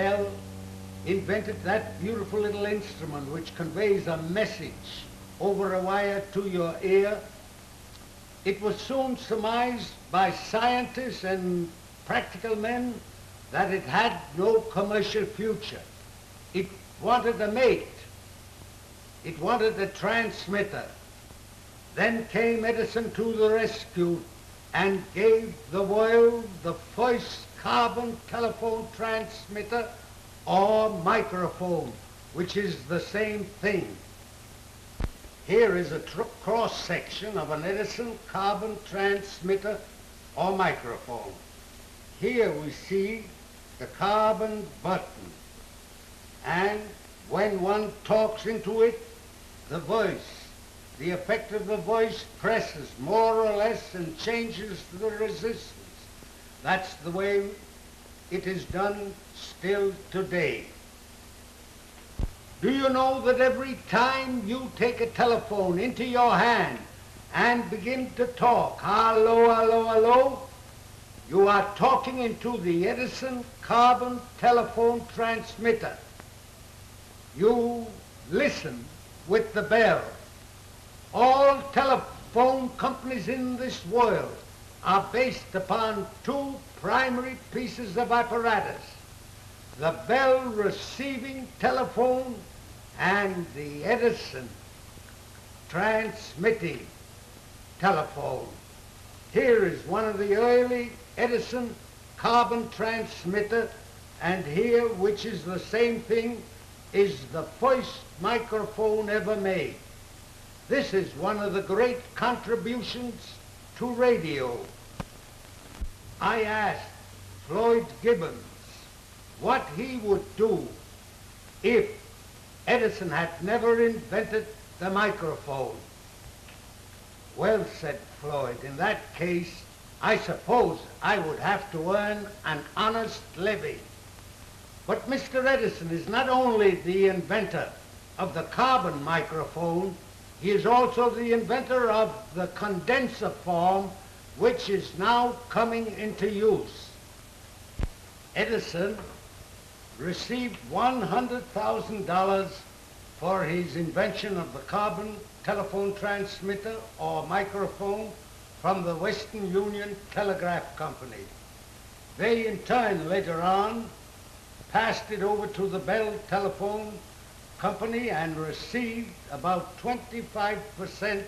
Bell invented that beautiful little instrument which conveys a message over a wire to your ear, it was soon surmised by scientists and practical men that it had no commercial future. It wanted a mate. It wanted a transmitter. Then came Edison to the rescue and gave the world the first carbon telephone transmitter or microphone, which is the same thing. Here is a cross-section of an Edison carbon transmitter or microphone. Here we see the carbon button, and when one talks into it, the effect of the voice presses more or less and changes the resistance. That's the way it is done still today. Do you know that every time you take a telephone into your hand and begin to talk, hello, hello, hello, you are talking into the Edison carbon telephone transmitter. You listen with the bell. All telephone companies in this world are based upon two primary pieces of apparatus: the Bell receiving telephone and the Edison transmitting telephone. Here is one of the early Edison carbon transmitter, and here, which is the same thing, is the first microphone ever made. This is one of the great contributions to radio. I asked Floyd Gibbons what he would do if Edison had never invented the microphone. Well, said Floyd, in that case, I suppose I would have to earn an honest living. But Mr. Edison is not only the inventor of the carbon microphone, he is also the inventor of the condenser form, which is now coming into use. Edison received $100,000 for his invention of the carbon telephone transmitter or microphone from the Western Union Telegraph Company. They in turn later on passed it over to the Bell Telephone Company and received about 25%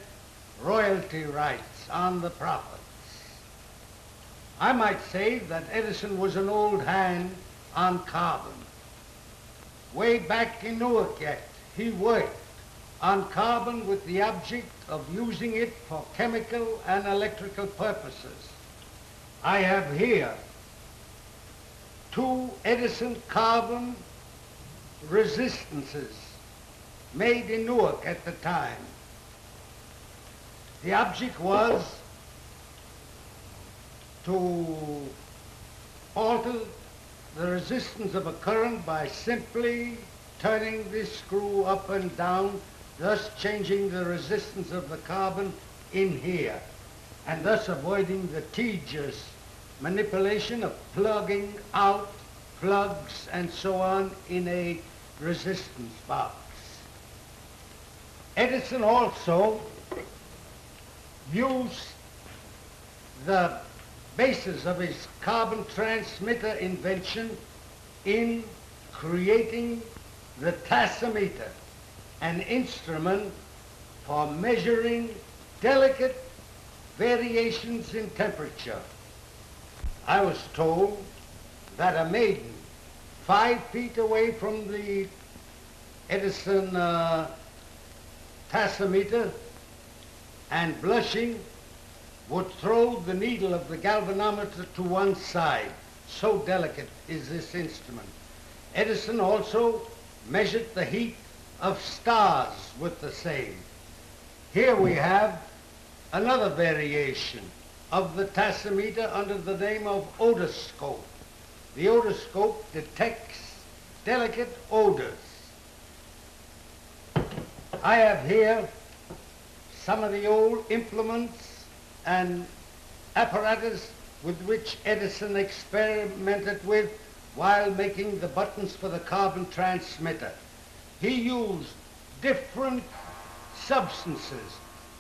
royalty rights on the profits. I might say that Edison was an old hand on carbon. Way back in Newark yet, he worked on carbon with the object of using it for chemical and electrical purposes. I have here two Edison carbon resistances made in Newark at the time. The object was to alter the resistance of a current by simply turning this screw up and down, thus changing the resistance of the carbon in here, and thus avoiding the tedious manipulation of plugging out plugs and so on in a resistance box. Edison also used the basis of his carbon transmitter invention in creating the tachometer, an instrument for measuring delicate variations in temperature. I was told that a maiden 5 feet away from the Edison tachometer and blushing would throw the needle of the galvanometer to one side. So delicate is this instrument. Edison also measured the heat of stars with the same. Here we have another variation of the tachometer under the name of odoscope. The odoscope detects delicate odors. I have here some of the old implements and apparatus with which Edison experimented with while making the buttons for the carbon transmitter. He used different substances: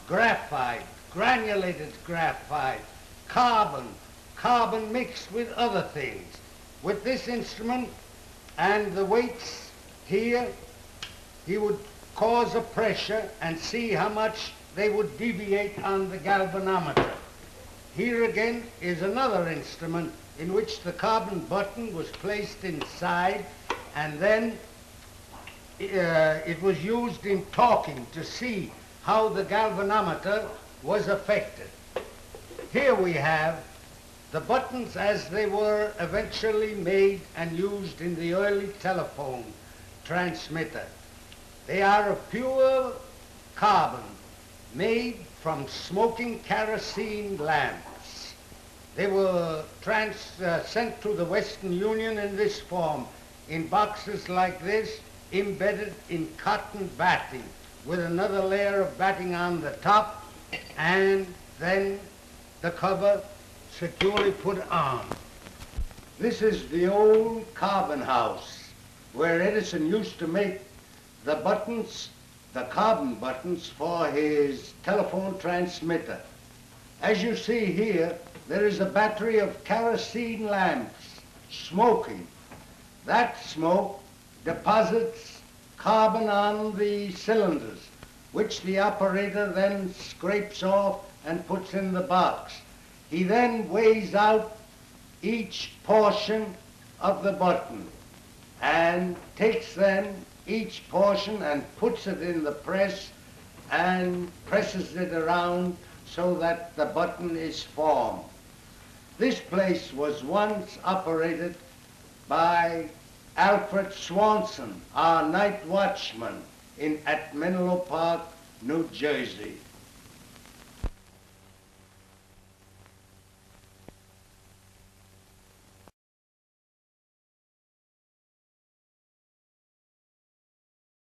graphite, granulated graphite, carbon, carbon mixed with other things. With this instrument and the weights here, he would cause a pressure and see how much they would deviate on the galvanometer. Here again is another instrument in which the carbon button was placed inside, and then it was used in talking to see how the galvanometer was affected. Here we have the buttons as they were eventually made and used in the early telephone transmitter. They are of pure carbon, made from smoking kerosene lamps. They were sent to the Western Union in this form, in boxes like this, embedded in cotton batting, with another layer of batting on the top, and then the cover securely put on. This is the old carbon house where Edison used to make the buttons, the carbon buttons, for his telephone transmitter. As you see here, there is a battery of kerosene lamps smoking. That smoke deposits carbon on the cylinders, which the operator then scrapes off and puts in the box. He then weighs out each portion of the button and takes then each portion and puts it in the press and presses it around so that the button is formed. This place was once operated by Alfred Swanson, our night watchman at Menlo Park, New Jersey.